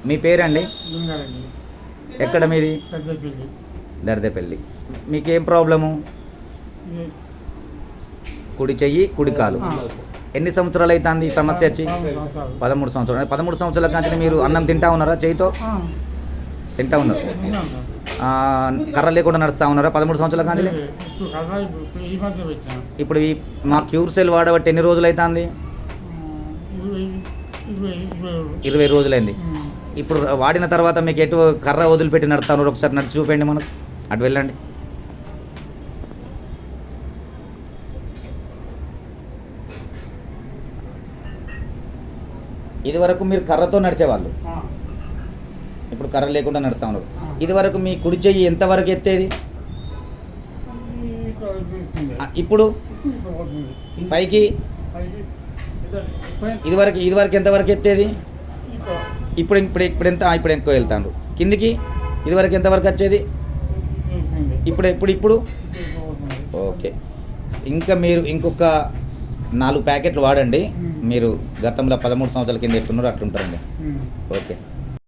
మీ పేరండి? ఎక్కడ మీది? దర్దేపల్లి. మీకేం ప్రాబ్లము? కుడి చెయ్యి కుడి కాలు. ఎన్ని సంవత్సరాలు అవుతుంది ఈ సమస్య వచ్చి? 13 సంవత్సరాలు. 13 సంవత్సరాల కానీ మీరు అన్నం తింటా ఉన్నారా? చేయితో తింటా ఉన్నారు? కర్ర లేకుండా నడుస్తూ ఉన్నారా 13 సంవత్సరాల కానీ? ఇప్పుడు మా క్యూర్ సెల్ వాడబట్టి ఎన్ని రోజులు అవుతుంది? 20 రోజులైంది. ఇప్పుడు వాడిన తర్వాత మీకు ఎటు కర్ర వదిలిపెట్టి నడుతున్నారు? ఒకసారి నడిచి చూపండి మనకు. అటు వెళ్ళండి. ఇది వరకు మీరు కర్రతో నడిచేవాళ్ళు, ఇప్పుడు కర్ర లేకుండా నడుస్తూ ఉన్నారు. ఇది వరకు మీ కుడి చెయ్యి ఎంతవరకు ఎత్తేది? ఇప్పుడు పైకి ఇది వరకు ఎంతవరకు ఎత్తేది? ఇప్పుడు ఇప్పుడు ఇప్పుడు ఎంత? ఇప్పుడు ఎక్కువ వెళ్తాను. కిందికి ఇది వరకు ఎంతవరకు వచ్చేది? ఇప్పుడు ఓకే. ఇంకా మీరు ఇంకొక 4 ప్యాకెట్లు వాడండి. మీరు గతంలో 13 సంవత్సరాల కింద ఎట్లున్నారో అట్లుంటారండి. ఓకే.